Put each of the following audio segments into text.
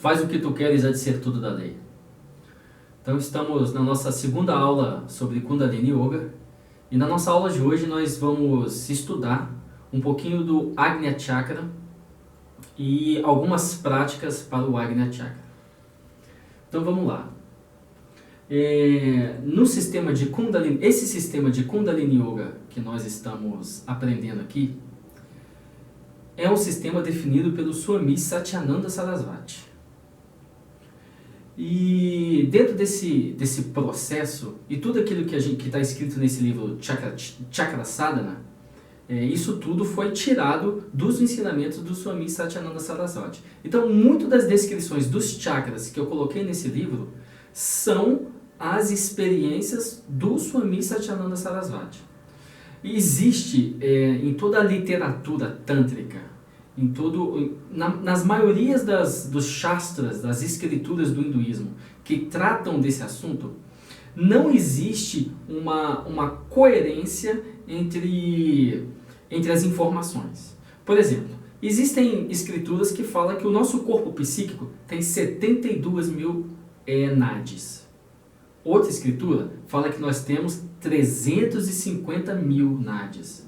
Faz o que tu queres, há de ser tudo da lei. Então estamos na nossa segunda aula sobre Kundalini Yoga. E na nossa aula de hoje nós vamos estudar um pouquinho do Agnya Chakra e algumas práticas para o Agnya Chakra. Então vamos lá. No sistema de Kundalini, esse sistema de Kundalini Yoga que nós estamos aprendendo aqui é um sistema definido pelo Swami Satyananda Sarasvati. E dentro desse processo, e tudo aquilo que está escrito nesse livro Chakra Sadhana, isso tudo foi tirado dos ensinamentos do Swami Satyananda Sarasvati. Então, muito das descrições dos chakras que eu coloquei nesse livro são as experiências do Swami Satyananda Sarasvati. Existe em toda a literatura tântrica, nas maiorias dos shastras, das escrituras do hinduísmo que tratam desse assunto, não existe uma coerência entre as informações. Por exemplo, existem escrituras que falam que o nosso corpo psíquico tem 72 mil nadis. Outra escritura fala que nós temos 350 mil nadis.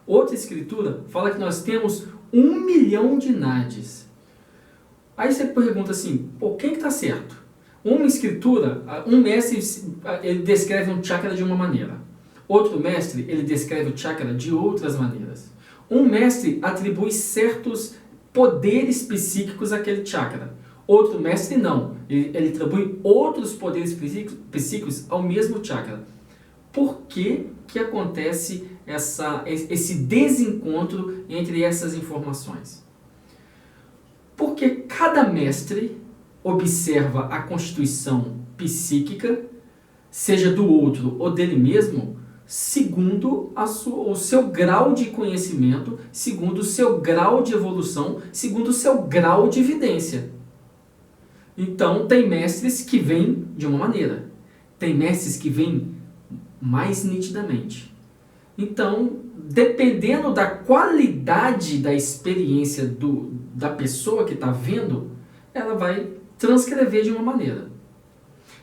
Outra escritura fala que nós temos 1 milhão de nadis. Aí você pergunta assim, quem que está certo? Uma escritura, um mestre ele descreve um chakra de uma maneira. Outro mestre ele descreve o chakra de outras maneiras. Um mestre atribui certos poderes psíquicos àquele chakra. Outro mestre não. Ele atribui outros poderes psíquicos ao mesmo chakra. Por que acontece esse desencontro entre essas informações? Porque cada mestre observa a constituição psíquica, seja do outro ou dele mesmo, segundo o seu grau de conhecimento, segundo o seu grau de evolução, segundo o seu grau de evidência. Então, tem mestres que vêm de uma maneira, tem mestres que vêm mais nitidamente. Então, dependendo da qualidade da experiência da pessoa que está vendo, ela vai transcrever de uma maneira.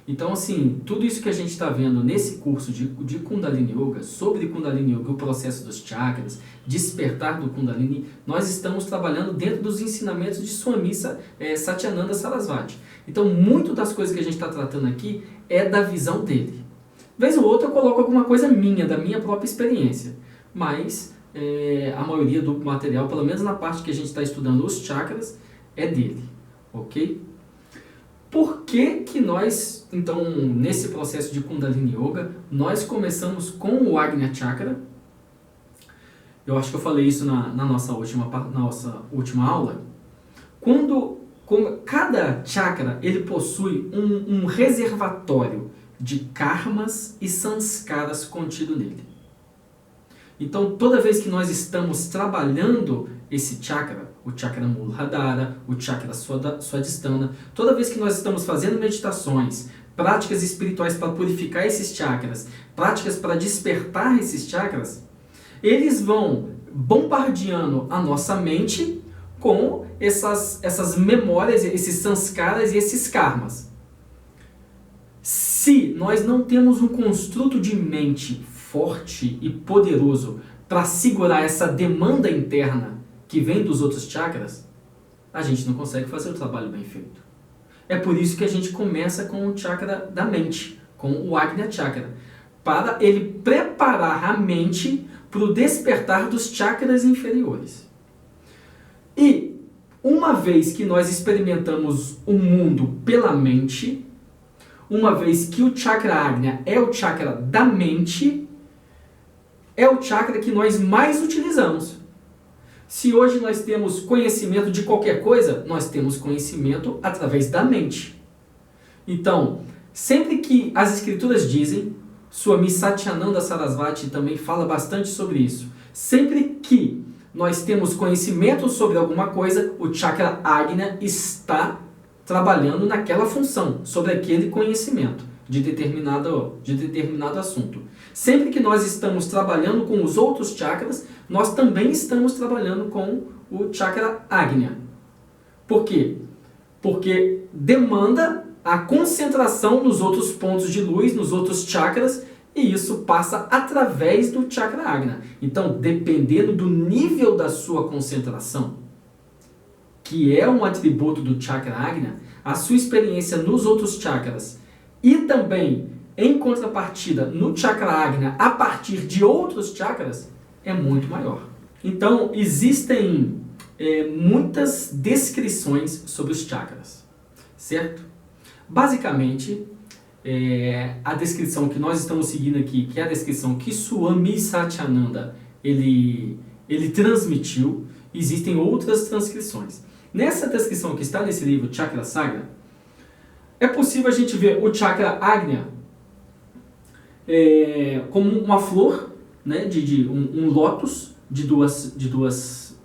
Então, assim, tudo isso que a gente está vendo nesse curso de Kundalini Yoga, sobre Kundalini Yoga, o processo dos chakras, despertar do Kundalini, nós estamos trabalhando dentro dos ensinamentos de Swami Satyananda Sarasvati. Então, muito das coisas que a gente está tratando aqui é da visão dele. Vez ou outra eu coloco alguma coisa minha, da minha própria experiência, mas a maioria do material, pelo menos na parte que a gente está estudando os chakras, é dele, ok? Por que nós, então, nesse processo de Kundalini Yoga, nós começamos com o Agnya Chakra? Eu acho que eu falei isso na nossa última aula. Cada chakra ele possui um reservatório de karmas e sanskaras contido nele. Então, toda vez que nós estamos trabalhando esse chakra, o chakra Muladhara, o chakra Swadhisthana, toda vez que nós estamos fazendo meditações, práticas espirituais para purificar esses chakras, práticas para despertar esses chakras, eles vão bombardeando a nossa mente com essas memórias, esses sanskaras e esses karmas. Se nós não temos um construto de mente forte e poderoso para segurar essa demanda interna que vem dos outros chakras, a gente não consegue fazer o trabalho bem feito. É por isso que a gente começa com o chakra da mente, com o Agnya Chakra, para ele preparar a mente para o despertar dos chakras inferiores. E uma vez que nós experimentamos o mundo pela mente, uma vez que o chakra Agnya é o chakra da mente, é o chakra que nós mais utilizamos. Se hoje nós temos conhecimento de qualquer coisa, nós temos conhecimento através da mente. Então, sempre que as escrituras dizem, Swami Satyananda Sarasvati também fala bastante sobre isso, sempre que nós temos conhecimento sobre alguma coisa, o chakra Agnya está trabalhando naquela função, sobre aquele conhecimento de determinado assunto. Sempre que nós estamos trabalhando com os outros chakras, nós também estamos trabalhando com o chakra Agnya. Por quê? porque demanda a concentração nos outros pontos de luz, nos outros chakras, e isso passa através do chakra Agnya. Então, dependendo do nível da sua concentração, que é um atributo do chakra Agnya, a sua experiência nos outros chakras e também, em contrapartida, no chakra Agnya, a partir de outros chakras, é muito maior. Então, existem muitas descrições sobre os chakras, certo? Basicamente, a descrição que nós estamos seguindo aqui, que é a descrição que Swami Satyananda ele transmitiu, existem outras transcrições. Nessa descrição que está nesse livro, Chakra Saga, é possível a gente ver o chakra Agnya como uma flor, né, um lótus de duas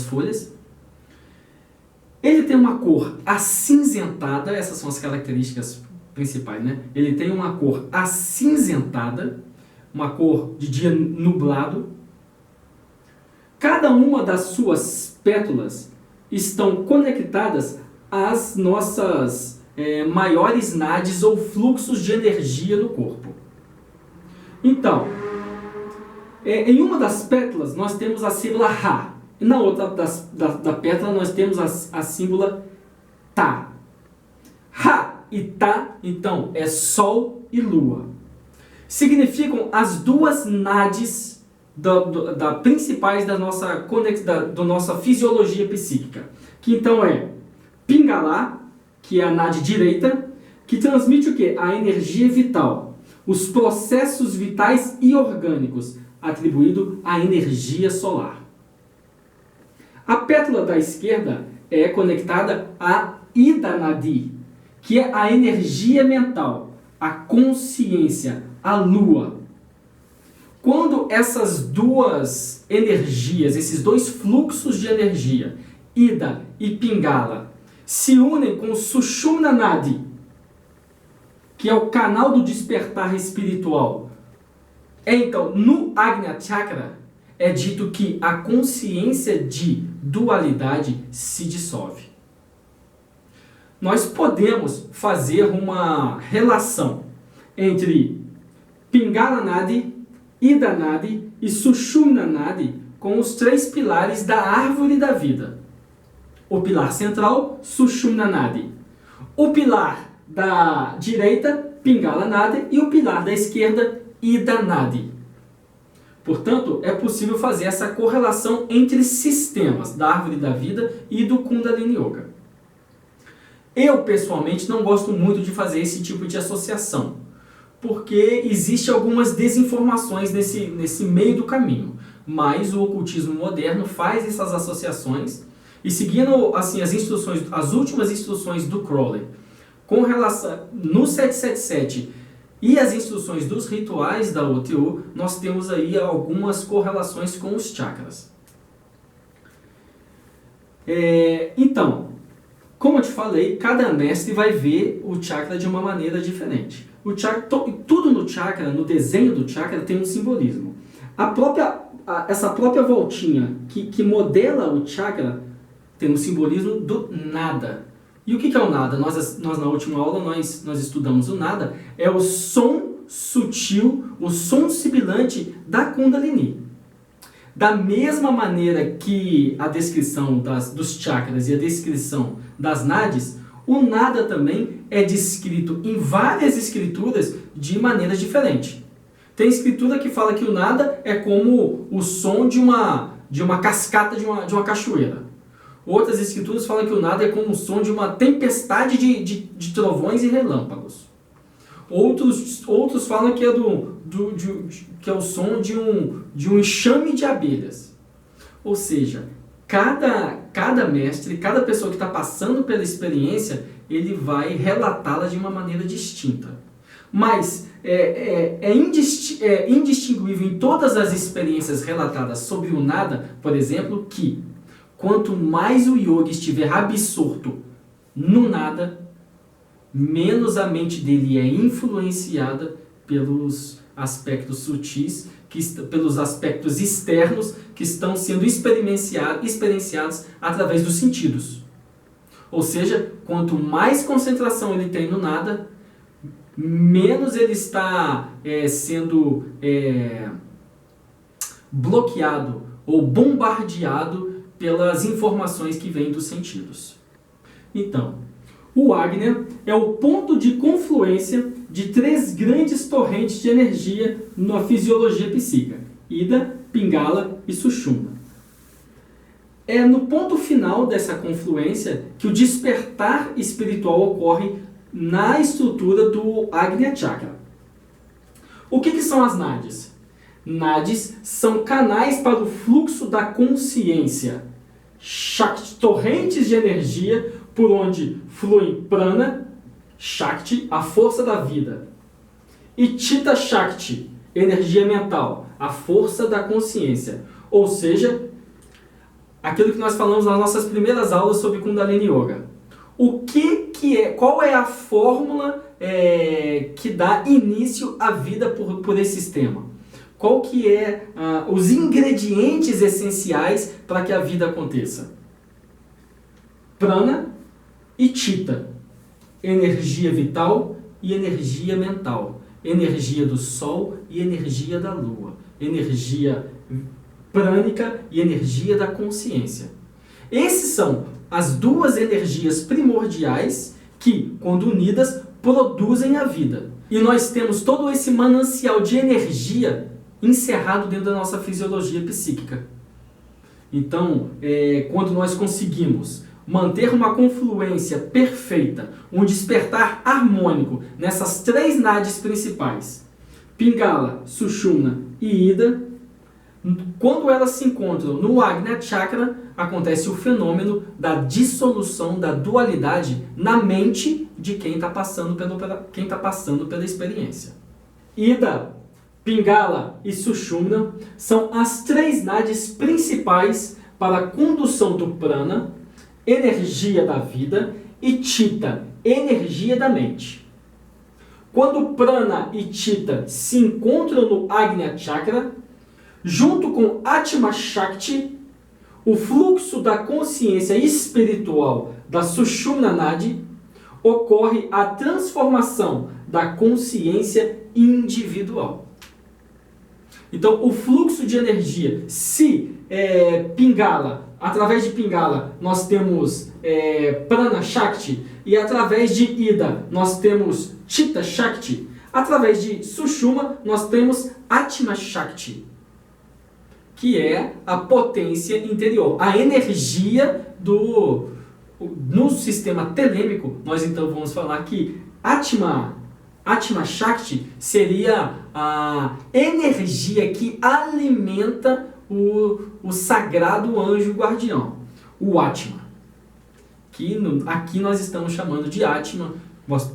folhas. Ele tem uma cor acinzentada, essas são as características principais, né? Ele tem uma cor acinzentada, uma cor de dia nublado. Cada uma das suas pétalas estão conectadas às nossas maiores nadis ou fluxos de energia no corpo. Então, em uma das pétalas nós temos a sílaba Ra. E na outra da pétala nós temos a símbolo Ta. Ra e Ta, então, é Sol e Lua. Significam as duas nadis principais da nossa fisiologia psíquica. Que então é Pingala, que é a nadi direita, que transmite o quê? A energia vital. Os processos vitais e orgânicos, atribuído à energia solar. A pétala da esquerda é conectada a Ida Nadi, que é a energia mental, a consciência, a lua. Quando essas duas energias, esses dois fluxos de energia, Ida e Pingala, se unem com o Sushumna Nadi, que é o canal do despertar espiritual, então no Agnya Chakra é dito que a consciência de dualidade se dissolve. Nós podemos fazer uma relação entre Pingala Nadi, Ida Nadi e Sushumna Nadi com os três pilares da árvore da vida. O pilar central, Sushumna Nadi. O pilar da direita, Pingala Nadi, e o pilar da esquerda, Ida Nadi. Portanto, é possível fazer essa correlação entre sistemas da árvore da vida e do Kundalini Yoga. Eu, pessoalmente, não gosto muito de fazer esse tipo de associação, porque existe algumas desinformações nesse meio do caminho. Mas o ocultismo moderno faz essas associações e, seguindo assim, as últimas instruções do Crowley, com relação no 777 e as instruções dos rituais da OTO, nós temos aí algumas correlações com os chakras. Então, como eu te falei, cada mestre vai ver o chakra de uma maneira diferente. Tudo no chakra, no desenho do chakra, tem um simbolismo. Essa própria voltinha que modela o chakra tem um simbolismo do nada. E o que é o nada? Nós na última aula nós estudamos o nada. É o som sutil, o som sibilante da Kundalini. Da mesma maneira que a descrição dos chakras e a descrição das nadis, o nada também é descrito em várias escrituras de maneiras diferentes. Tem escritura que fala que o nada é como o som de uma cascata de uma cachoeira. Outras escrituras falam que o nada é como o som de uma tempestade de trovões e relâmpagos. Outros falam que é o som de um enxame de abelhas. Ou seja, cada mestre, cada pessoa que está passando pela experiência, ele vai relatá-la de uma maneira distinta. Mas é indistinguível em todas as experiências relatadas sobre o nada, por exemplo, que quanto mais o yogi estiver absorto no nada, menos a mente dele é influenciada pelos aspectos sutis, pelos aspectos externos que estão sendo experienciados através dos sentidos. Ou seja, quanto mais concentração ele tem no nada, menos ele está sendo bloqueado ou bombardeado pelas informações que vêm dos sentidos. Então, o Ajna é o ponto de confluência de 3 grandes torrentes de energia na fisiologia psíquica: Ida, Pingala e Sushumna. É no ponto final dessa confluência que o despertar espiritual ocorre na estrutura do Agnya Chakra. O que são as nadis? Nadis são canais para o fluxo da consciência, Shakti, torrentes de energia por onde fluem Prana, Shakti, a força da vida, e Chitta Shakti, energia mental, a força da consciência. Ou seja, aquilo que nós falamos nas nossas primeiras aulas sobre Kundalini Yoga. Qual é a fórmula que dá início à vida por esse sistema? Qual que é os ingredientes essenciais para que a vida aconteça? Prana e Chitta, energia vital e energia mental, energia do sol e energia da lua, energia prânica e energia da consciência. Esses são as 2 energias primordiais que, quando unidas, produzem a vida. E nós temos todo esse manancial de energia encerrado dentro da nossa fisiologia psíquica. Então, quando nós conseguimos manter uma confluência perfeita, um despertar harmônico nessas 3 nadis principais, Pingala, Sushumna e Ida, quando elas se encontram no Ajna Chakra, acontece o fenômeno da dissolução da dualidade na mente de quem está passando pela experiência. Ida, Pingala e Sushumna são as 3 nadis principais para a condução do prana, energia da vida, e Chitta, energia da mente. Quando prana e Chitta se encontram no Ajna Chakra, junto com Atma Shakti, o fluxo da consciência espiritual da Sushumna Nadi, ocorre a transformação da consciência individual. Então, o fluxo de energia, se Pingala, através de Pingala, nós temos Prana Shakti, e através de Ida, nós temos Chitta Shakti, através de Sushumna, nós temos Atma Shakti, que é a potência interior, a energia no sistema telêmico. Nós então vamos falar que Atma Shakti seria a energia que alimenta o sagrado anjo guardião, o Atma, que aqui nós estamos chamando de Atma,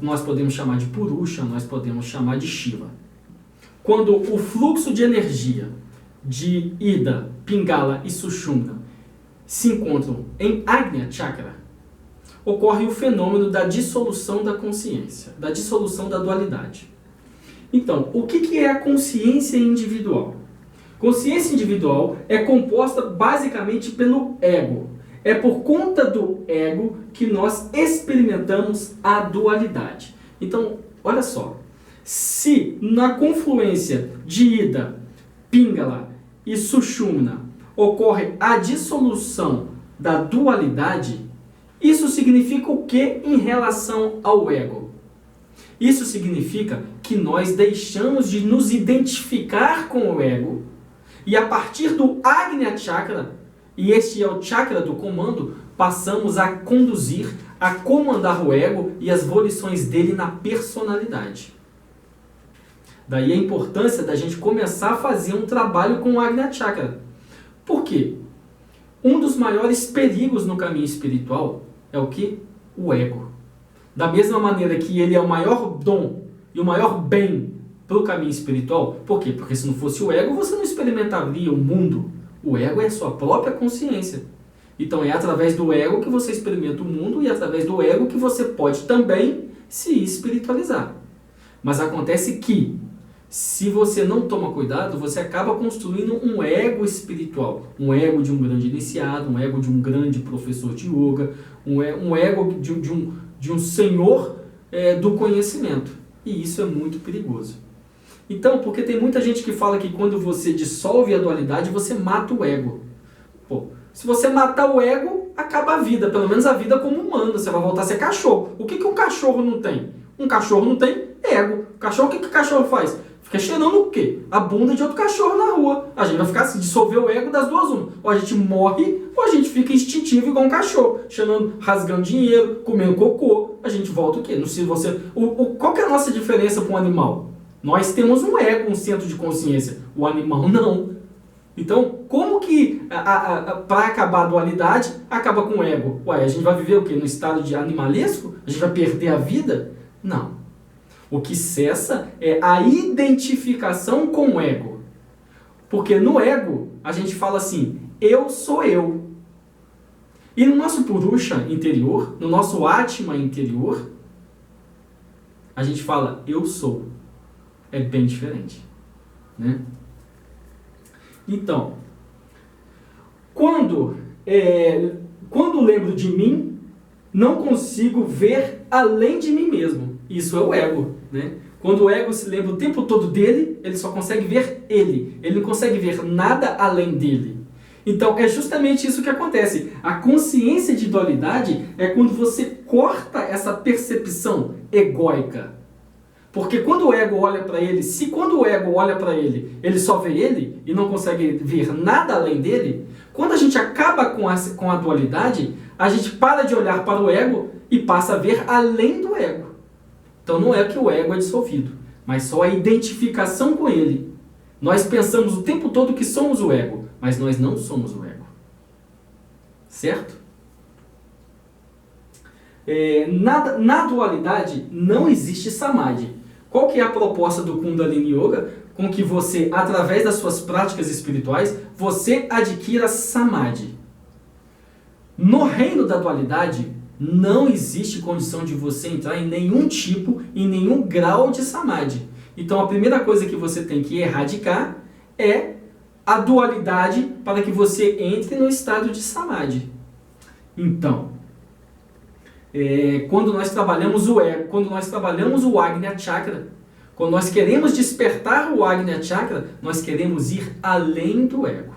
nós podemos chamar de Purusha, nós podemos chamar de Shiva. Quando o fluxo de energia de Ida, Pingala e Sushumna se encontram em Ajna Chakra, ocorre o fenômeno da dissolução da consciência, da dissolução da dualidade. Então, o que é a consciência individual? Consciência individual é composta basicamente pelo ego. É por conta do ego que nós experimentamos a dualidade. Então, olha só, se na confluência de Ida, Pingala e Sushumna ocorre a dissolução da dualidade, isso significa o que em relação ao ego? Isso significa que nós deixamos de nos identificar com o ego e a partir do Ajna Chakra, e este é o chakra do comando, passamos a conduzir, a comandar o ego e as volições dele na personalidade. Daí a importância da gente começar a fazer um trabalho com o Ajna Chakra. Por quê? Um dos maiores perigos no caminho espiritual é o que? O ego. Da mesma maneira que ele é o maior dom e o maior bem para o caminho espiritual. Por quê? Porque se não fosse o ego, você não experimentaria o mundo. O ego é a sua própria consciência. Então é através do ego que você experimenta o mundo e é através do ego que você pode também se espiritualizar. Mas acontece que, se você não toma cuidado, você acaba construindo um ego espiritual. Um ego de um grande iniciado, um ego de um grande professor de yoga, um ego de um senhor do conhecimento. E isso é muito perigoso. Então, porque tem muita gente que fala que quando você dissolve a dualidade, você mata o ego. Pô, se você matar o ego, acaba a vida, pelo menos a vida como humano, você vai voltar a ser cachorro. O que um cachorro não tem? Um cachorro não tem ego. Cachorro, o que o cachorro faz? Fica cheirando o quê? A bunda de outro cachorro na rua. A gente vai ficar assim, dissolver o ego das duas uma. Ou a gente morre, ou a gente fica instintivo igual um cachorro, cheirando, rasgando dinheiro, comendo cocô. A gente volta o quê? Qual que é a nossa diferença para um animal? Nós temos um ego, um centro de consciência. O animal não. Então, como que, para acabar a dualidade, acaba com o ego? Ué, a gente vai viver o quê? No estado de animalesco? A gente vai perder a vida? Não. O que cessa é a identificação com o ego. Porque no ego, a gente fala assim, eu sou eu. E no nosso Purusha interior, no nosso Atma interior, a gente fala, eu sou. É bem diferente, né? Então, quando lembro de mim, não consigo ver além de mim mesmo. Isso é o ego, né? Quando o ego se lembra o tempo todo dele, ele só consegue ver ele. Ele não consegue ver nada além dele. Então, é justamente isso que acontece. A consciência de dualidade é quando você corta essa percepção egóica. Porque quando o ego olha para ele, se quando o ego olha para ele, ele só vê ele e não consegue ver nada além dele, quando a gente acaba com a dualidade, a gente para de olhar para o ego e passa a ver além do ego. Então não é que o ego é dissolvido, mas só a identificação com ele. Nós pensamos o tempo todo que somos o ego, mas nós não somos o ego. Certo? Na dualidade não existe samadhi. Qual que é a proposta do Kundalini Yoga? Com que você, através das suas práticas espirituais, você adquira samadhi. No reino da dualidade, não existe condição de você entrar em nenhum tipo, em nenhum grau de samadhi. Então a primeira coisa que você tem que erradicar é a dualidade para que você entre no estado de samadhi. Então, quando nós trabalhamos o ego, quando nós trabalhamos o Agnya Chakra, quando nós queremos despertar o Agnya Chakra, nós queremos ir além do ego.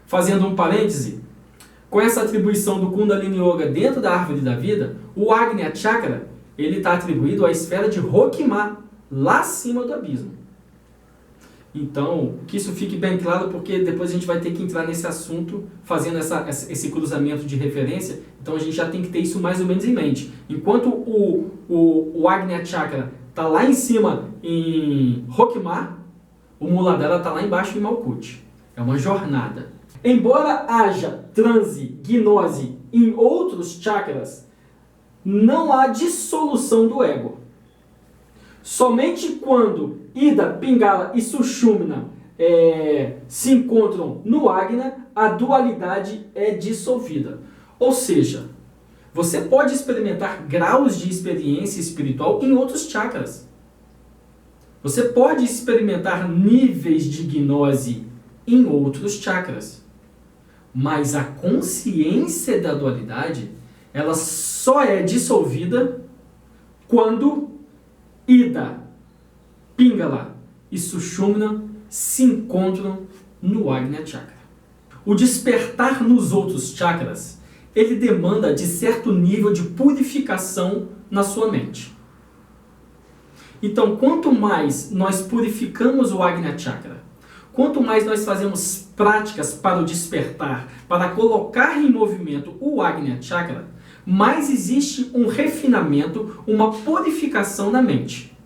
Fazendo um parêntese, com essa atribuição do Kundalini Yoga dentro da árvore da vida, o Agnya Chakra ele está atribuído à esfera de Roquimá, lá acima do abismo. Então, que isso fique bem claro, porque depois a gente vai ter que entrar nesse assunto, fazendo esse cruzamento de referência. Então a gente já tem que ter isso mais ou menos em mente. Enquanto o Agnya Chakra está lá em cima em Roquimá, o Muladhara está lá embaixo em Malkuth. É uma jornada. Embora haja transe, gnose em outros chakras, não há dissolução do ego. Somente quando Ida, Pingala e Sushumna se encontram no Agnya, a dualidade é dissolvida. Ou seja, você pode experimentar graus de experiência espiritual em outros chakras. Você pode experimentar níveis de gnose em outros chakras. Mas a consciência da dualidade, ela só é dissolvida quando Ida, Pingala e Sushumna se encontram no Agnya Chakra. O despertar nos outros chakras, ele demanda de certo nível de purificação na sua mente. Então, quanto mais nós purificamos o Agnya Chakra, quanto mais nós fazemos práticas para o despertar, para colocar em movimento o Agnya Chakra, mais existe um refinamento, uma purificação na mente.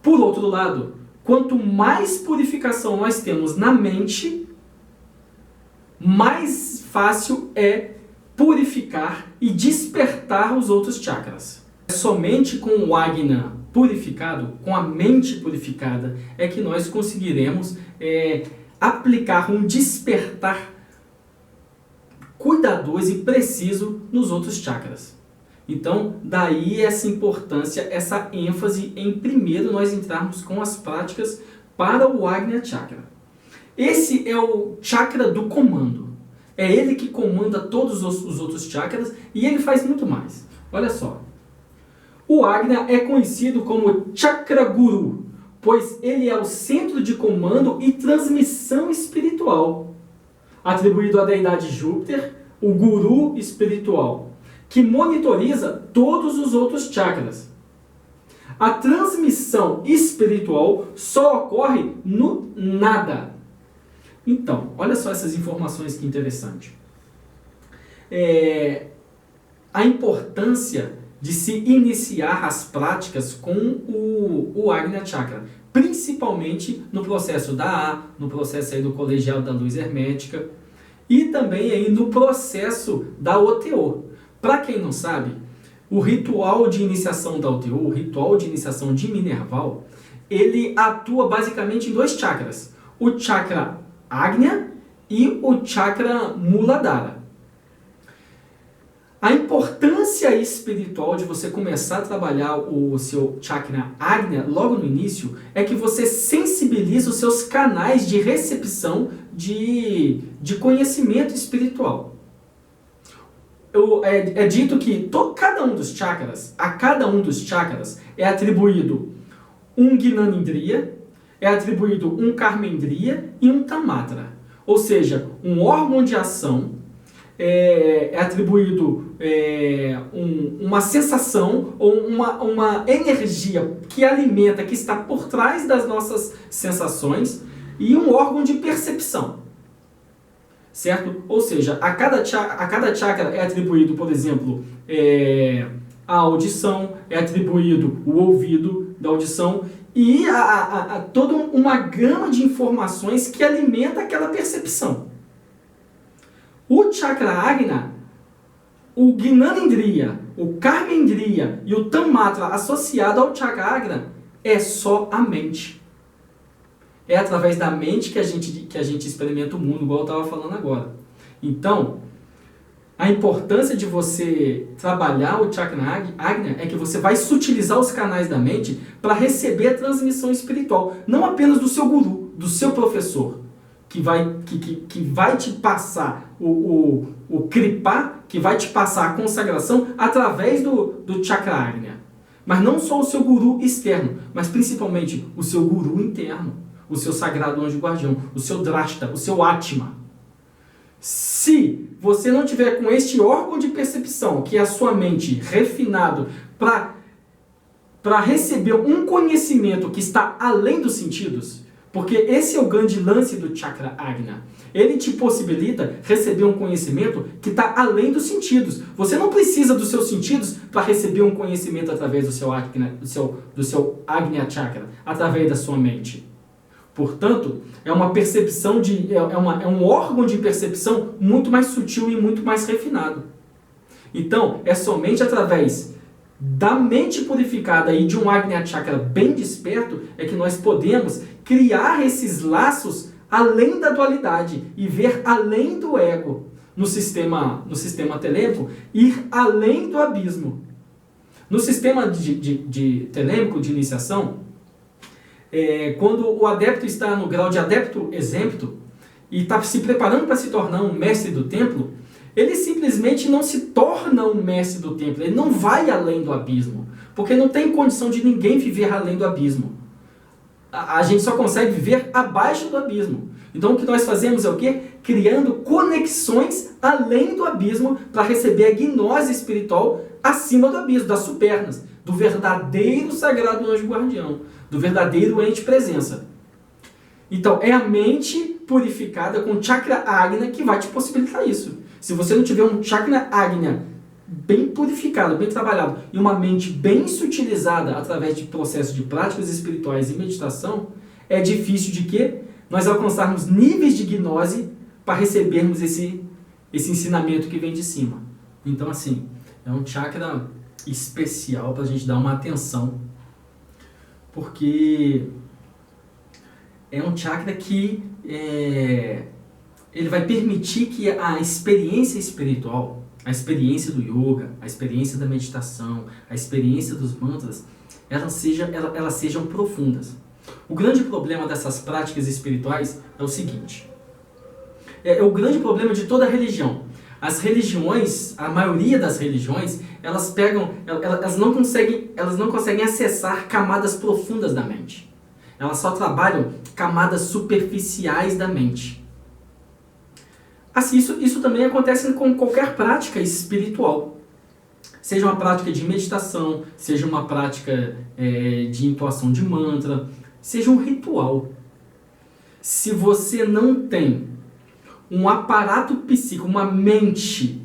Por outro lado, quanto mais purificação nós temos na mente, mais fácil é purificar e despertar os outros chakras. Somente com o Agnya purificado, com a mente purificada, é que nós conseguiremos aplicar um despertar cuidadoso e preciso nos outros chakras. Então, daí essa importância, essa ênfase em primeiro nós entrarmos com as práticas para o Agnya Chakra. Esse é o chakra do comando. É ele que comanda todos os outros chakras e ele faz muito mais. Olha só. O Agnya é conhecido como Chakra Guru, pois ele é o centro de comando e transmissão espiritual, atribuído à deidade Júpiter, o guru espiritual, que monitoriza todos os outros chakras. A transmissão espiritual só ocorre no nada. Então, olha só essas informações que interessante. A importância de se iniciar as práticas com o Agnya Chakra, principalmente no processo da A, no processo aí do colegial da luz hermética e também aí no processo da OTO. Para quem não sabe, o ritual de iniciação da OTO, o ritual de iniciação de Minerval, ele atua basicamente em 2 chakras, o chakra Agnya e o chakra Muladhara. A importância espiritual de você começar a trabalhar o seu chakra Agnya logo no início é que você sensibiliza os seus canais de recepção de conhecimento espiritual. É dito que cada um dos chakras, a cada um dos chakras é atribuído um Gnanendriya, é atribuído um Karmendriya e um Tanmatra. Ou seja, um órgão de ação é atribuído uma sensação ou uma energia que alimenta, que está por trás das nossas sensações e um órgão de percepção. Certo? Ou seja, a cada chakra é atribuído, por exemplo, a audição, é atribuído o ouvido da audição e toda uma gama de informações que alimenta aquela percepção. O chakra Agnya, o Gnanendriya, o Karmendriya e o Tanmatra associado ao chakra Agnya é só a mente. É através da mente que a gente experimenta o mundo, igual eu estava falando agora. Então, a importância de você trabalhar o chakra Agnya é que você vai sutilizar os canais da mente para receber a transmissão espiritual, não apenas do seu guru, do seu professor, que vai te passar o Kripa, que vai te passar a consagração através do chakra Agnya. Mas não só o seu guru externo, mas principalmente o seu guru interno, o seu sagrado anjo guardião, o seu Drashta, o seu Atma. Se você não tiver com este órgão de percepção, que é a sua mente, refinado, para receber um conhecimento que está além dos sentidos, porque esse é o grande lance do chakra Agnya. Ele te possibilita receber um conhecimento que está além dos sentidos. Você não precisa dos seus sentidos para receber um conhecimento através do seu Agnya Chakra, através da sua mente. Portanto, é uma percepção é um órgão de percepção muito mais sutil e muito mais refinado. Então, é somente através da mente purificada e de um Agnya Chakra bem desperto é que nós podemos criar esses laços além da dualidade e ver além do ego no sistema telêmico, ir além do abismo. No sistema de telêmico de iniciação, quando o adepto está no grau de adepto exempto e está se preparando para se tornar um mestre do templo, ele simplesmente não se torna um mestre do templo, ele não vai além do abismo, porque não tem condição de ninguém viver além do abismo. A gente só consegue viver abaixo do abismo. Então o que nós fazemos é o quê? Criando conexões além do abismo para receber a gnose espiritual acima do abismo, das supernas, do verdadeiro sagrado anjo guardião, do verdadeiro ente presença. Então é a mente purificada com chakra Agnya que vai te possibilitar isso. Se você não tiver um chakra Agnya bem purificado, bem trabalhado, e uma mente bem sutilizada através de processos de práticas espirituais e meditação, é difícil de que nós alcançarmos níveis de gnose para recebermos esse ensinamento que vem de cima. Então, assim, é um chakra especial para a gente dar uma atenção, porque é um chakra que ele vai permitir que a experiência espiritual a experiência do yoga, a experiência da meditação, a experiência dos mantras, elas sejam profundas. O grande problema dessas práticas espirituais é o seguinte, é o grande problema de toda religião. As religiões, a maioria das religiões, elas não conseguem acessar camadas profundas da mente. Elas só trabalham camadas superficiais da mente. Assim, isso também acontece com qualquer prática espiritual. Seja uma prática de meditação, seja uma prática de entoação de mantra, seja um ritual. Se você não tem um aparato psíquico, uma mente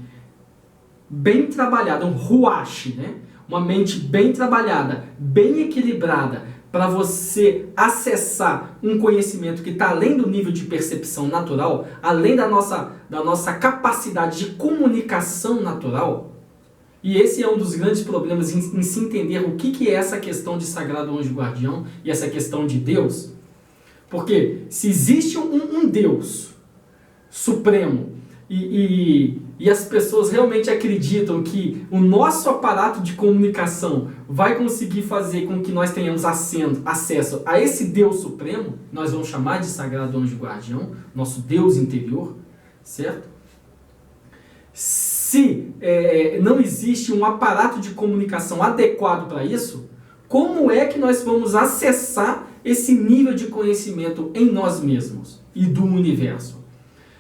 bem trabalhada, um ruashi, né? Uma mente bem trabalhada, bem equilibrada, para você acessar um conhecimento que está além do nível de percepção natural, além da nossa capacidade de comunicação natural. E esse é um dos grandes problemas em se entender o que é essa questão de sagrado anjo guardião e essa questão de Deus. Porque se existe um Deus supremo e as pessoas realmente acreditam que o nosso aparato de comunicação vai conseguir fazer com que nós tenhamos acesso a esse Deus supremo, nós vamos chamar de sagrado anjo guardião, nosso Deus interior, certo? Se não existe um aparato de comunicação adequado para isso, como é que nós vamos acessar esse nível de conhecimento em nós mesmos e do universo?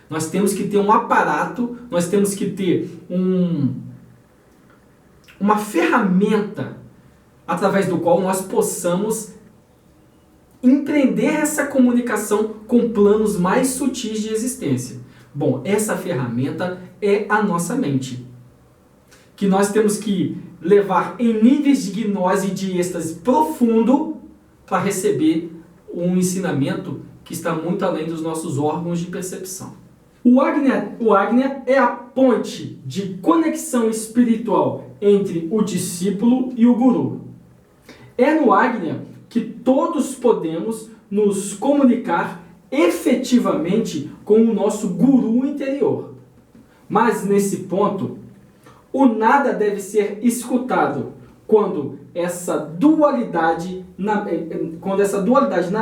Nós temos que ter um aparato, nós temos que ter uma ferramenta através do qual nós possamos empreender essa comunicação com planos mais sutis de existência. Bom, essa ferramenta é a nossa mente, que nós temos que levar em níveis de gnose e de êxtase profundo para receber um ensinamento que está muito além dos nossos órgãos de percepção. O Ajna é a ponte de conexão espiritual entre o discípulo e o guru. É no Ajna que todos podemos nos comunicar efetivamente com o nosso guru interior. Mas nesse ponto, o nada deve ser escutado quando essa dualidade na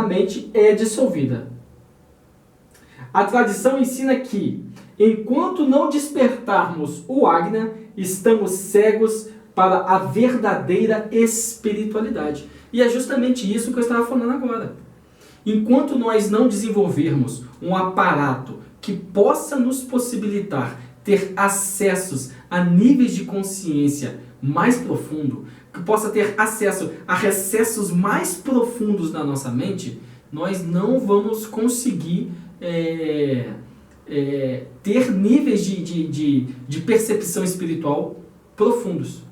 mente é dissolvida. A tradição ensina que, enquanto não despertarmos o Ajna, estamos cegos para a verdadeira espiritualidade. E é justamente isso que eu estava falando agora. Enquanto nós não desenvolvermos um aparato que possa nos possibilitar ter acessos a níveis de consciência mais profundo, que possa ter acesso a recessos mais profundos na nossa mente, nós não vamos conseguir ter níveis de percepção espiritual profundos.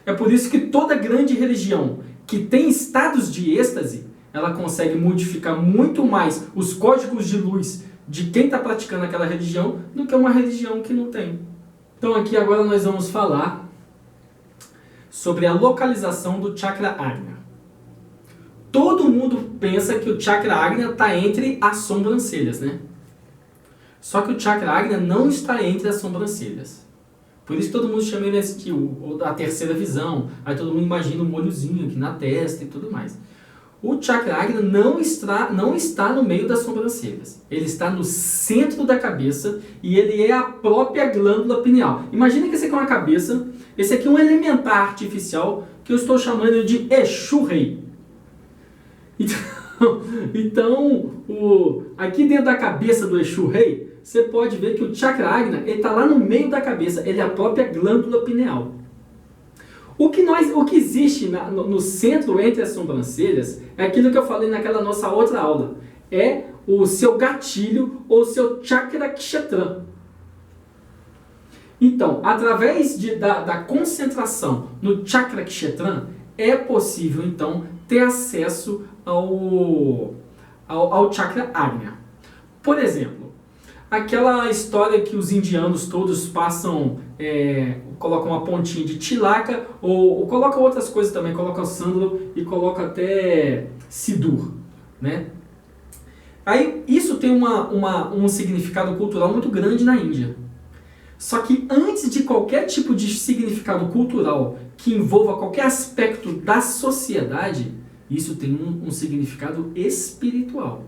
É por isso que toda grande religião que tem estados de êxtase, ela consegue modificar muito mais os códigos de luz de quem está praticando aquela religião do que uma religião que não tem. Então aqui agora nós vamos falar sobre a localização do chakra Ajna. Todo mundo pensa que o chakra Ajna está entre as sobrancelhas, né? Só que o chakra Ajna não está entre as sobrancelhas. Por isso todo mundo chama ele de a terceira visão. Aí todo mundo imagina um olhozinho aqui na testa e tudo mais. O chakra Ajna não está no meio das sobrancelhas. Ele está no centro da cabeça e ele é a própria glândula pineal. Imagina que esse aqui é uma cabeça, esse aqui é um elementar artificial que eu estou chamando de Exu Rei. Então aqui dentro da cabeça do Exu Rei, você pode ver que o chakra Ajna está lá no meio da cabeça, ele é a própria glândula pineal. O que existe no centro entre as sobrancelhas é aquilo que eu falei naquela nossa outra aula. É o seu gatilho ou seu chakra kshetra. Então, através da concentração no chakra kshetra, é possível então ter acesso ao chakra Ajna. Por exemplo, aquela história que os indianos todos passam, colocam uma pontinha de tilaka, ou colocam outras coisas também, colocam sândalo e colocam até sidur, né? Aí isso tem um significado cultural muito grande na Índia. Só que antes de qualquer tipo de significado cultural que envolva qualquer aspecto da sociedade, isso tem um significado espiritual.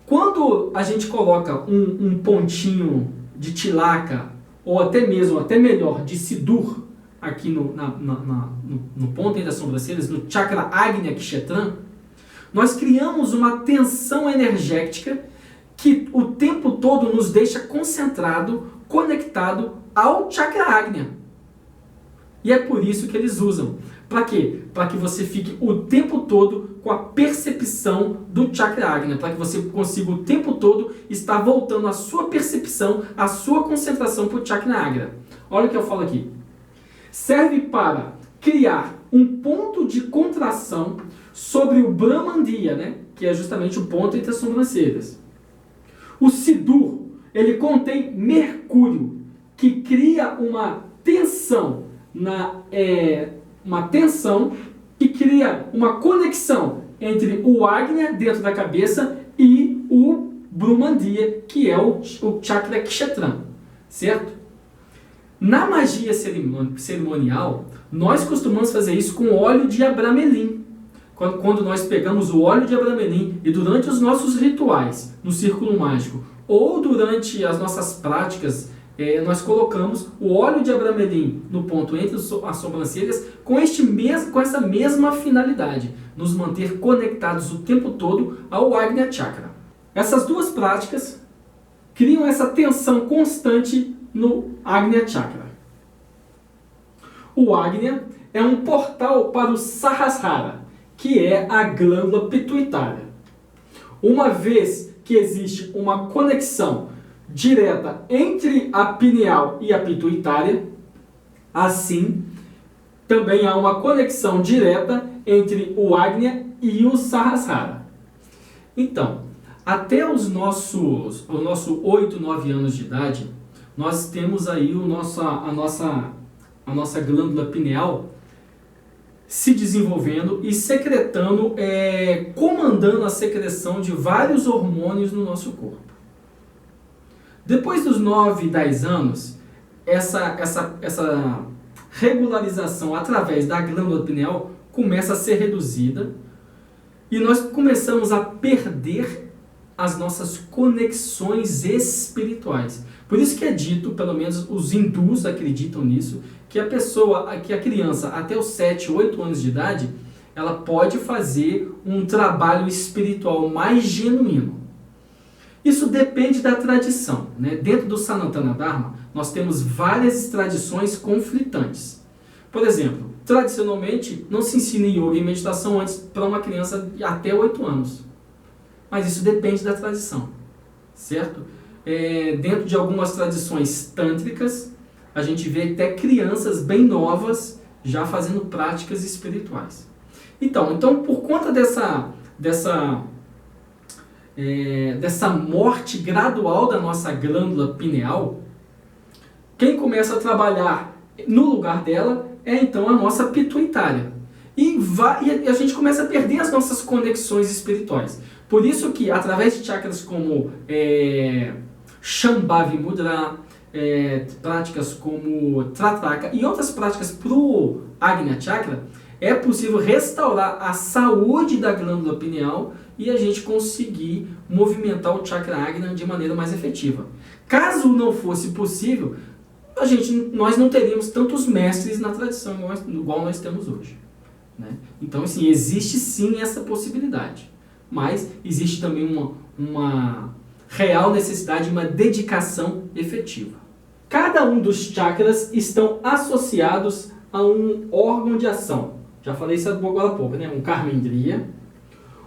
Quando a gente coloca um pontinho de tilaka, ou até mesmo, até melhor, de sidur, aqui no ponto das sobrancelhas, no chakra Agnya Kshetram, nós criamos uma tensão energética que o tempo todo nos deixa concentrado, conectado ao chakra Agnya. E é por isso que eles usam. Para quê? Para que você fique o tempo todo com a percepção do chakra Agnya, para que você consiga o tempo todo estar voltando a sua percepção, a sua concentração para o chakra Agnya. Olha o que eu falo aqui. Serve para criar um ponto de contração sobre o Brahmandiya, né? Que é justamente o ponto entre as sobrancelhas. O Sidur, ele contém mercúrio, que cria uma tensão, que cria uma conexão entre o Agnya dentro da cabeça e o Brahmandiya, que é o chakra Kshetram, certo? Na magia cerimonial, nós costumamos fazer isso com óleo de abramelin. Quando nós pegamos o óleo de abramelin e durante os nossos rituais no círculo mágico ou durante as nossas práticas, nós colocamos o óleo de abramelin no ponto entre as sobrancelhas com essa mesma finalidade, nos manter conectados o tempo todo ao Agnya Chakra. Essas duas práticas criam essa tensão constante no Agnya Chakra. O Agnya é um portal para o Sahasrara, que é a glândula pituitária. Uma vez que existe uma conexão direta entre a pineal e a pituitária, assim, também há uma conexão direta entre o Agnya e o Sahasrara. Então, até os nossos 8, 9 anos de idade, nós temos aí a nossa glândula pineal se desenvolvendo e secretando, comandando a secreção de vários hormônios no nosso corpo. Depois dos 9, 10 anos, essa regularização através da glândula pineal começa a ser reduzida e nós começamos a perder as nossas conexões espirituais. Por isso que é dito, pelo menos os hindus acreditam nisso, que a criança até os 7, 8 anos de idade, ela pode fazer um trabalho espiritual mais genuíno. Isso depende da tradição, né? Dentro do Sanatana Dharma, nós temos várias tradições conflitantes. Por exemplo, tradicionalmente, não se ensina yoga e meditação antes para uma criança até 8 anos. Mas isso depende da tradição, certo? Dentro de algumas tradições tântricas, a gente vê até crianças bem novas já fazendo práticas espirituais. Então por conta dessa morte gradual da nossa glândula pineal, quem começa a trabalhar no lugar dela é então a nossa pituitária. E a gente começa a perder as nossas conexões espirituais. Por isso que, através de chakras como Shambhavi Mudra, práticas como Tratraka e outras práticas para o Agnya Chakra, é possível restaurar a saúde da glândula pineal e a gente conseguir movimentar o Chakra Agnya de maneira mais efetiva. Caso não fosse possível, nós não teríamos tantos mestres na tradição igual nós temos hoje, né? Então, assim, existe sim essa possibilidade, mas existe também uma real necessidade de uma dedicação efetiva. Cada um dos chakras estão associados a um órgão de ação. Já falei isso agora há pouco, né? Um Karmendriya,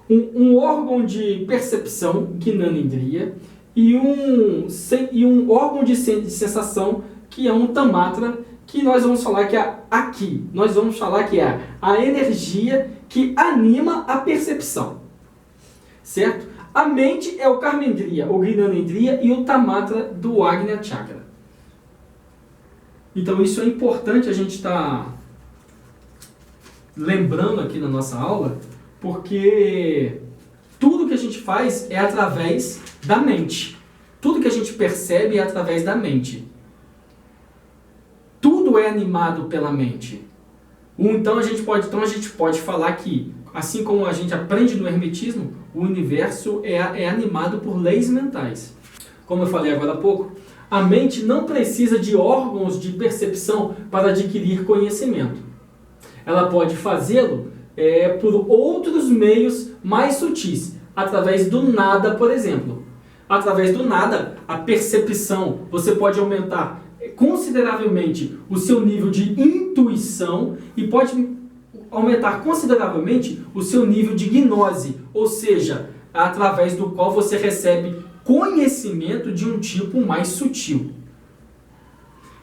um órgão de percepção, Gnanendriya, e um órgão de sensação, que é um Tanmatra, que nós vamos falar que é aqui. Nós vamos falar que é a energia que anima a percepção, certo? A mente é o Karmendriya, o Gnanendriya e o Tanmatra do Agnya Chakra. Então isso é importante a gente estar lembrando aqui na nossa aula, porque tudo que a gente faz é através da mente. Tudo que a gente percebe é através da mente. Tudo é animado pela mente. Então a gente pode falar que, assim como a gente aprende no hermetismo, o universo é animado por leis mentais. Como eu falei agora há pouco, a mente não precisa de órgãos de percepção para adquirir conhecimento. Ela pode fazê-lo por outros meios mais sutis, através do nada, por exemplo. Através do nada, a percepção, você pode aumentar consideravelmente o seu nível de intuição e pode aumentar consideravelmente o seu nível de gnose, ou seja, através do qual você recebe conhecimento de um tipo mais sutil.